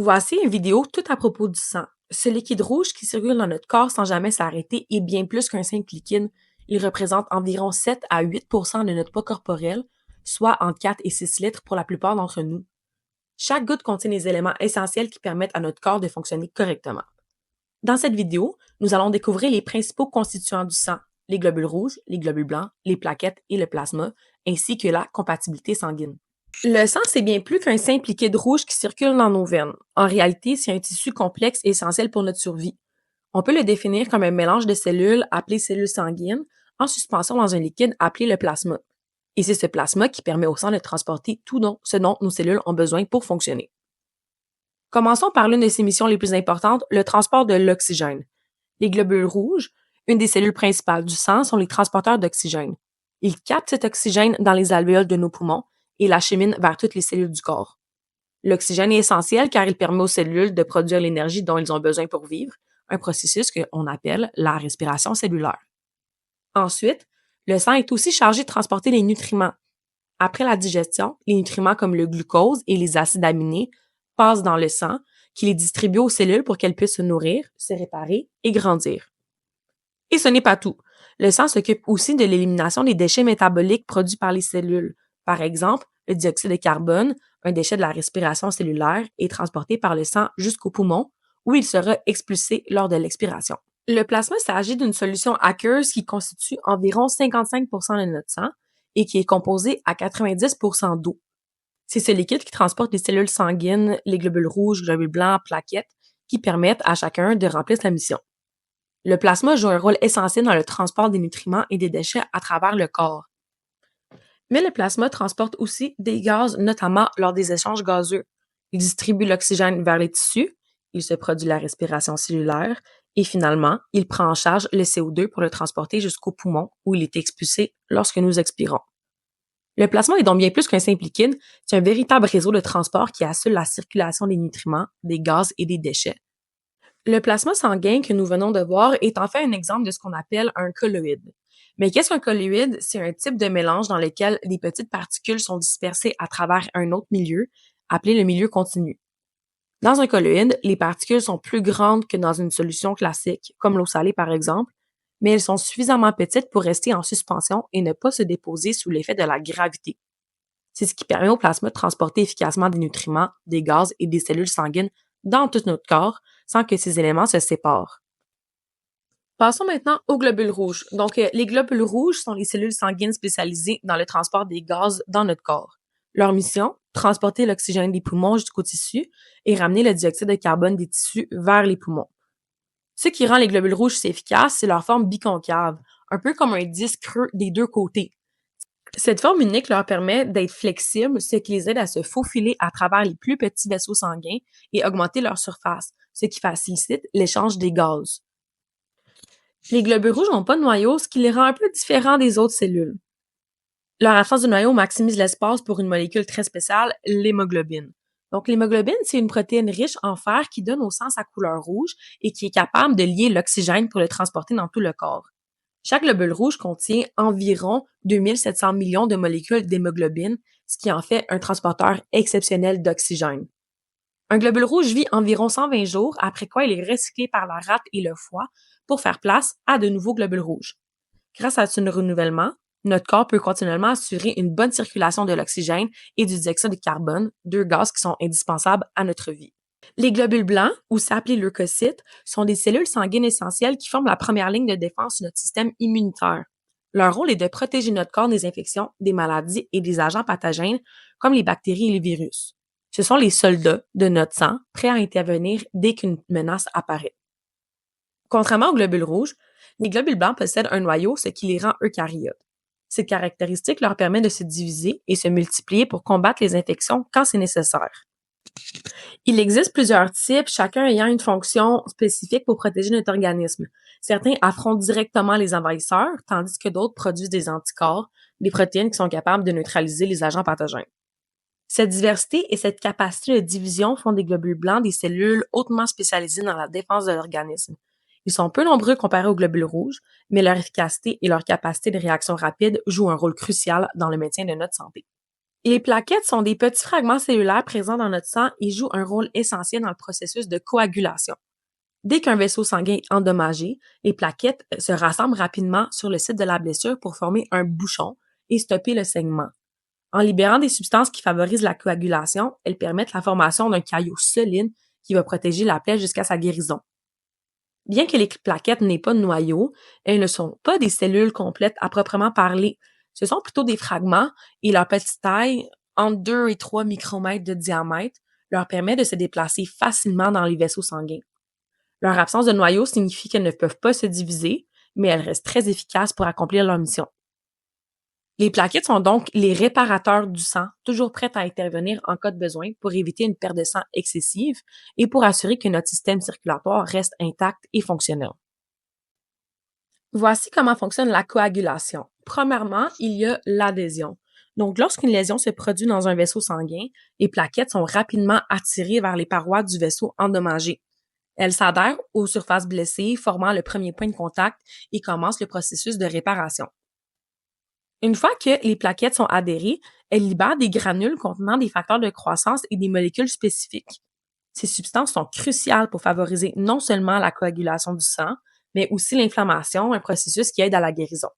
Voici une vidéo tout à propos du sang. Ce liquide rouge qui circule dans notre corps sans jamais s'arrêter est bien plus qu'un simple liquide. Il représente environ 7 à 8 de notre poids corporel, soit entre 4 et 6 litres pour la plupart d'entre nous. Chaque goutte contient des éléments essentiels qui permettent à notre corps de fonctionner correctement. Dans cette vidéo, nous allons découvrir les principaux constituants du sang, les globules rouges, les globules blancs, les plaquettes et le plasma, ainsi que la compatibilité sanguine. Le sang, c'est bien plus qu'un simple liquide rouge qui circule dans nos veines. En réalité, c'est un tissu complexe et essentiel pour notre survie. On peut le définir comme un mélange de cellules appelées cellules sanguines en suspension dans un liquide appelé le plasma. Et c'est ce plasma qui permet au sang de transporter ce dont nos cellules ont besoin pour fonctionner. Commençons par l'une de ses missions les plus importantes, le transport de l'oxygène. Les globules rouges, une des cellules principales du sang, sont les transporteurs d'oxygène. Ils captent cet oxygène dans les alvéoles de nos poumons et l'acheminent vers toutes les cellules du corps. L'oxygène est essentiel car il permet aux cellules de produire l'énergie dont ils ont besoin pour vivre, un processus qu'on appelle la respiration cellulaire. Ensuite, le sang est aussi chargé de transporter les nutriments. Après la digestion, les nutriments comme le glucose et les acides aminés passent dans le sang, qui les distribue aux cellules pour qu'elles puissent se nourrir, se réparer et grandir. Et ce n'est pas tout. Le sang s'occupe aussi de l'élimination des déchets métaboliques produits par les cellules. Par exemple, le dioxyde de carbone, un déchet de la respiration cellulaire, est transporté par le sang jusqu'au poumon, où il sera expulsé lors de l'expiration. Le plasma s'agit d'une solution aqueuse qui constitue environ 55 de notre sang et qui est composé à 90 d'eau. C'est ce liquide qui transporte les cellules sanguines, les globules rouges, globules blancs, plaquettes, qui permettent à chacun de remplir sa mission. Le plasma joue un rôle essentiel dans le transport des nutriments et des déchets à travers le corps. Mais le plasma transporte aussi des gaz, notamment lors des échanges gazeux. Il distribue l'oxygène vers les tissus, il se produit la respiration cellulaire et finalement, il prend en charge le CO2 pour le transporter jusqu'au poumon où il est expulsé lorsque nous expirons. Le plasma est donc bien plus qu'un simple liquide, c'est un véritable réseau de transport qui assure la circulation des nutriments, des gaz et des déchets. Le plasma sanguin que nous venons de voir est en fait un exemple de ce qu'on appelle un colloïde. Mais qu'est-ce qu'un colloïde? C'est un type de mélange dans lequel des petites particules sont dispersées à travers un autre milieu, appelé le milieu continu. Dans un colloïde, les particules sont plus grandes que dans une solution classique, comme l'eau salée par exemple, mais elles sont suffisamment petites pour rester en suspension et ne pas se déposer sous l'effet de la gravité. C'est ce qui permet au plasma de transporter efficacement des nutriments, des gaz et des cellules sanguines dans tout notre corps sans que ces éléments se séparent. Passons maintenant aux globules rouges. Donc, les globules rouges sont les cellules sanguines spécialisées dans le transport des gaz dans notre corps. Leur mission, transporter l'oxygène des poumons jusqu'aux tissus et ramener le dioxyde de carbone des tissus vers les poumons. Ce qui rend les globules rouges si efficaces, c'est leur forme biconcave, un peu comme un disque creux des deux côtés. Cette forme unique leur permet d'être flexibles, ce qui les aide à se faufiler à travers les plus petits vaisseaux sanguins et augmenter leur surface, ce qui facilite l'échange des gaz. Les globules rouges n'ont pas de noyau, ce qui les rend un peu différents des autres cellules. Leur absence de noyau maximise l'espace pour une molécule très spéciale, l'hémoglobine. Donc, l'hémoglobine, c'est une protéine riche en fer qui donne au sang sa couleur rouge et qui est capable de lier l'oxygène pour le transporter dans tout le corps. Chaque globule rouge contient environ 2700 millions de molécules d'hémoglobine, ce qui en fait un transporteur exceptionnel d'oxygène. Un globule rouge vit environ 120 jours, après quoi il est recyclé par la rate et le foie pour faire place à de nouveaux globules rouges. Grâce à ce renouvellement, notre corps peut continuellement assurer une bonne circulation de l'oxygène et du dioxyde de carbone, deux gaz qui sont indispensables à notre vie. Les globules blancs, aussi appelés leucocytes, sont des cellules sanguines essentielles qui forment la première ligne de défense de notre système immunitaire. Leur rôle est de protéger notre corps des infections, des maladies et des agents pathogènes comme les bactéries et les virus. Ce sont les soldats de notre sang prêts à intervenir dès qu'une menace apparaît. Contrairement aux globules rouges, les globules blancs possèdent un noyau, ce qui les rend eucaryotes. Cette caractéristique leur permet de se diviser et se multiplier pour combattre les infections quand c'est nécessaire. Il existe plusieurs types, chacun ayant une fonction spécifique pour protéger notre organisme. Certains affrontent directement les envahisseurs, tandis que d'autres produisent des anticorps, des protéines qui sont capables de neutraliser les agents pathogènes. Cette diversité et cette capacité de division font des globules blancs des cellules hautement spécialisées dans la défense de l'organisme. Ils sont peu nombreux comparés aux globules rouges, mais leur efficacité et leur capacité de réaction rapide jouent un rôle crucial dans le maintien de notre santé. Les plaquettes sont des petits fragments cellulaires présents dans notre sang et jouent un rôle essentiel dans le processus de coagulation. Dès qu'un vaisseau sanguin est endommagé, les plaquettes se rassemblent rapidement sur le site de la blessure pour former un bouchon et stopper le saignement. En libérant des substances qui favorisent la coagulation, elles permettent la formation d'un caillot solide qui va protéger la plaie jusqu'à sa guérison. Bien que les plaquettes n'aient pas de noyau, elles ne sont pas des cellules complètes à proprement parler. Ce sont plutôt des fragments et leur petite taille, entre 2 et 3 micromètres de diamètre, leur permet de se déplacer facilement dans les vaisseaux sanguins. Leur absence de noyau signifie qu'elles ne peuvent pas se diviser, mais elles restent très efficaces pour accomplir leur mission. Les plaquettes sont donc les réparateurs du sang, toujours prêtes à intervenir en cas de besoin pour éviter une perte de sang excessive et pour assurer que notre système circulatoire reste intact et fonctionnel. Voici comment fonctionne la coagulation. Premièrement, il y a l'adhésion. Donc, lorsqu'une lésion se produit dans un vaisseau sanguin, les plaquettes sont rapidement attirées vers les parois du vaisseau endommagé. Elles s'adhèrent aux surfaces blessées, formant le premier point de contact et commencent le processus de réparation. Une fois que les plaquettes sont adhérées, elles libèrent des granules contenant des facteurs de croissance et des molécules spécifiques. Ces substances sont cruciales pour favoriser non seulement la coagulation du sang, mais aussi l'inflammation, un processus qui aide à la guérison.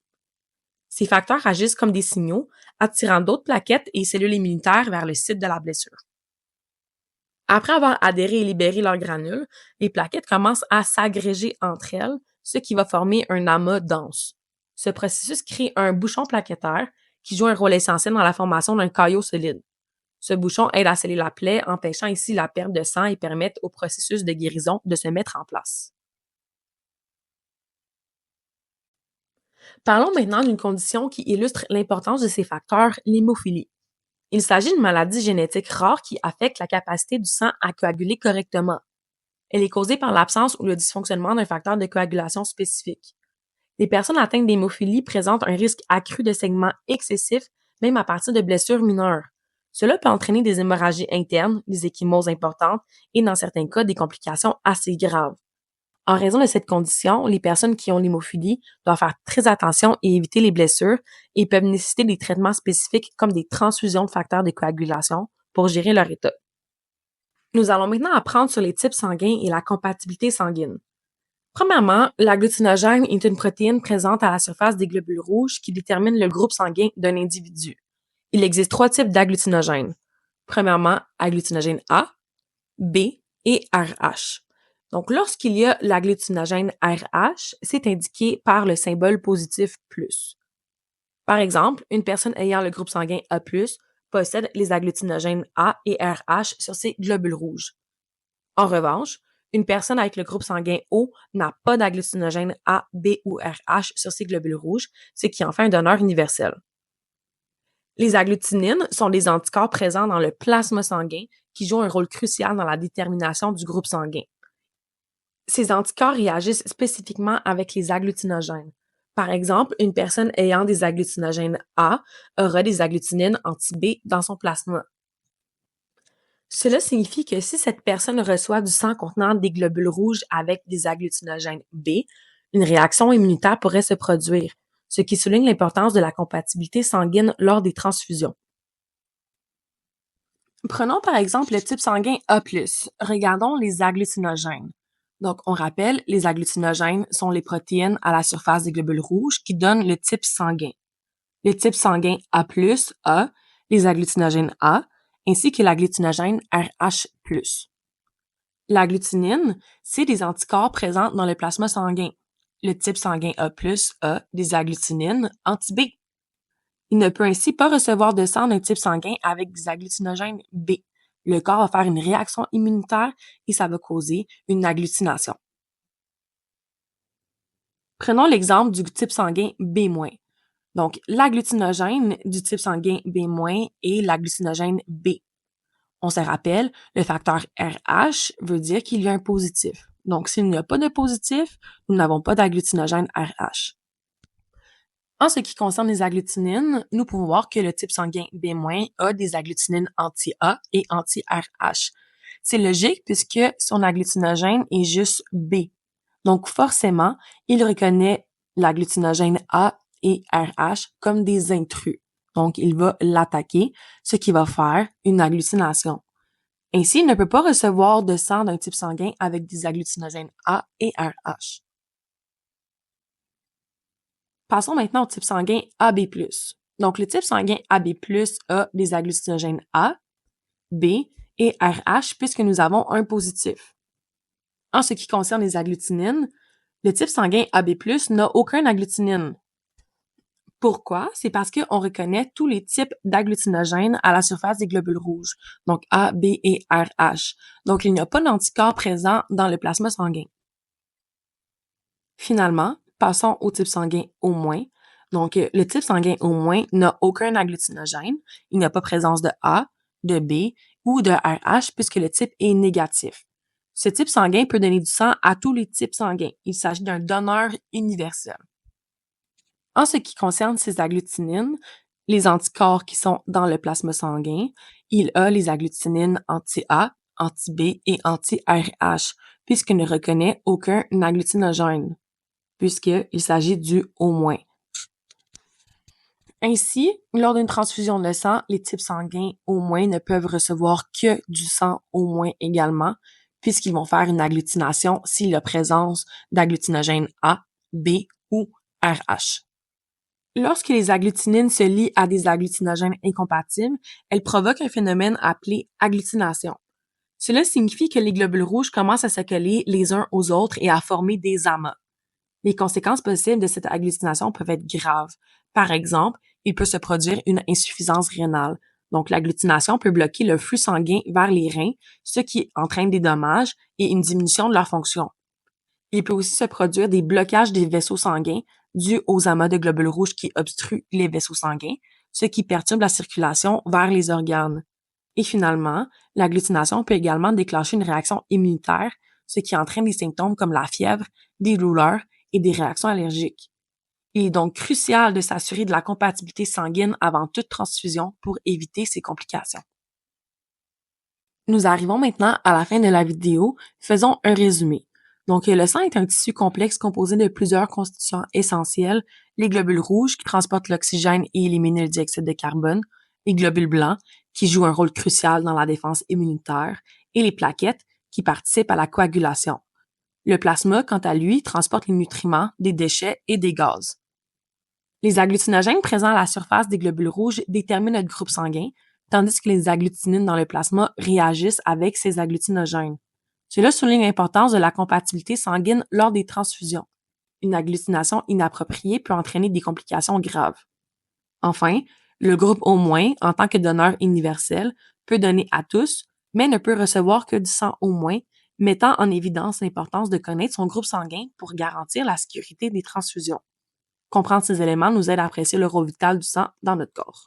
Ces facteurs agissent comme des signaux, attirant d'autres plaquettes et cellules immunitaires vers le site de la blessure. Après avoir adhéré et libéré leurs granules, les plaquettes commencent à s'agréger entre elles, ce qui va former un amas dense. Ce processus crée un bouchon plaquettaire qui joue un rôle essentiel dans la formation d'un caillot solide. Ce bouchon aide à sceller la plaie, empêchant ainsi la perte de sang et permet au processus de guérison de se mettre en place. Parlons maintenant d'une condition qui illustre l'importance de ces facteurs, l'hémophilie. Il s'agit d'une maladie génétique rare qui affecte la capacité du sang à coaguler correctement. Elle est causée par l'absence ou le dysfonctionnement d'un facteur de coagulation spécifique. Les personnes atteintes d'hémophilie présentent un risque accru de saignement excessif, même à partir de blessures mineures. Cela peut entraîner des hémorragies internes, des ecchymoses importantes et, dans certains cas, des complications assez graves. En raison de cette condition, les personnes qui ont l'hémophilie doivent faire très attention et éviter les blessures et peuvent nécessiter des traitements spécifiques comme des transfusions de facteurs de coagulation pour gérer leur état. Nous allons maintenant apprendre sur les types sanguins et la compatibilité sanguine. Premièrement, l'agglutinogène est une protéine présente à la surface des globules rouges qui détermine le groupe sanguin d'un individu. Il existe 3 types d'agglutinogènes. Premièrement, agglutinogène A, B et RH. Donc, lorsqu'il y a l'agglutinogène RH, c'est indiqué par le symbole positif plus. Par exemple, une personne ayant le groupe sanguin A+, possède les agglutinogènes A et RH sur ses globules rouges. En revanche, une personne avec le groupe sanguin O n'a pas d'agglutinogène A, B ou RH sur ses globules rouges, ce qui en fait un donneur universel. Les agglutinines sont des anticorps présents dans le plasma sanguin qui jouent un rôle crucial dans la détermination du groupe sanguin. Ces anticorps réagissent spécifiquement avec les agglutinogènes. Par exemple, une personne ayant des agglutinogènes A aura des agglutinines anti-B dans son plasma. Cela signifie que si cette personne reçoit du sang contenant des globules rouges avec des agglutinogènes B, une réaction immunitaire pourrait se produire, ce qui souligne l'importance de la compatibilité sanguine lors des transfusions. Prenons par exemple le type sanguin A+. Regardons les agglutinogènes. Donc, on rappelle, les agglutinogènes sont les protéines à la surface des globules rouges qui donnent le type sanguin. Le type sanguin A+, A, les agglutinogènes A, ainsi que l'agglutinogène RH+. L'agglutinine, c'est des anticorps présents dans le plasma sanguin. Le type sanguin A+, a des agglutinines anti-B. Il ne peut ainsi pas recevoir de sang d'un type sanguin avec des agglutinogènes B. Le corps va faire une réaction immunitaire et ça va causer une agglutination. Prenons l'exemple du type sanguin B-. Donc, l'agglutinogène du type sanguin B- est l'agglutinogène B. On se rappelle, le facteur RH veut dire qu'il y a un positif. Donc, s'il n'y a pas de positif, nous n'avons pas d'agglutinogène RH. En ce qui concerne les agglutinines, nous pouvons voir que le type sanguin B- a des agglutinines anti-A et anti-RH. C'est logique puisque son agglutinogène est juste B. Donc, forcément, il reconnaît l'agglutinogène A et RH comme des intrus. Donc, il va l'attaquer, ce qui va faire une agglutination. Ainsi, il ne peut pas recevoir de sang d'un type sanguin avec des agglutinogènes A et RH. Passons maintenant au type sanguin AB+. Donc, le type sanguin AB+, a des agglutinogènes A, B et RH puisque nous avons un positif. En ce qui concerne les agglutinines, le type sanguin AB+, n'a aucun agglutinine. Pourquoi? C'est parce qu'on reconnaît tous les types d'agglutinogènes à la surface des globules rouges, donc A, B et RH. Donc, il n'y a pas d'anticorps présents dans le plasma sanguin. Finalement, passons au type sanguin O-. Donc, le type sanguin O- n'a aucun agglutinogène, il n'y a pas présence de A, de B ou de RH puisque le type est négatif. Ce type sanguin peut donner du sang à tous les types sanguins. Il s'agit d'un donneur universel. En ce qui concerne ces agglutinines, les anticorps qui sont dans le plasma sanguin, il a les agglutinines anti-A, anti-B et anti-RH, puisqu'il ne reconnaît aucun agglutinogène, puisqu'il s'agit du O-. Ainsi, lors d'une transfusion de sang, les types sanguins O- ne peuvent recevoir que du sang O- également, puisqu'ils vont faire une agglutination s'il y a présence d'agglutinogène A, B ou RH. Lorsque les agglutinines se lient à des agglutinogènes incompatibles, elles provoquent un phénomène appelé agglutination. Cela signifie que les globules rouges commencent à se coller les uns aux autres et à former des amas. Les conséquences possibles de cette agglutination peuvent être graves. Par exemple, il peut se produire une insuffisance rénale. Donc, l'agglutination peut bloquer le flux sanguin vers les reins, ce qui entraîne des dommages et une diminution de leur fonction. Il peut aussi se produire des blocages des vaisseaux sanguins dus aux amas de globules rouges qui obstruent les vaisseaux sanguins, ce qui perturbe la circulation vers les organes. Et finalement, l'agglutination peut également déclencher une réaction immunitaire, ce qui entraîne des symptômes comme la fièvre, des douleurs et des réactions allergiques. Il est donc crucial de s'assurer de la compatibilité sanguine avant toute transfusion pour éviter ces complications. Nous arrivons maintenant à la fin de la vidéo. Faisons un résumé. Donc, le sang est un tissu complexe composé de plusieurs constituants essentiels, les globules rouges qui transportent l'oxygène et éliminent le dioxyde de carbone, les globules blancs qui jouent un rôle crucial dans la défense immunitaire et les plaquettes qui participent à la coagulation. Le plasma, quant à lui, transporte les nutriments, des déchets et des gaz. Les agglutinogènes présents à la surface des globules rouges déterminent notre groupe sanguin, tandis que les agglutinines dans le plasma réagissent avec ces agglutinogènes. Cela souligne l'importance de la compatibilité sanguine lors des transfusions. Une agglutination inappropriée peut entraîner des complications graves. Enfin, le groupe O-, en tant que donneur universel, peut donner à tous, mais ne peut recevoir que du sang O-, mettant en évidence l'importance de connaître son groupe sanguin pour garantir la sécurité des transfusions. Comprendre ces éléments nous aide à apprécier le rôle vital du sang dans notre corps.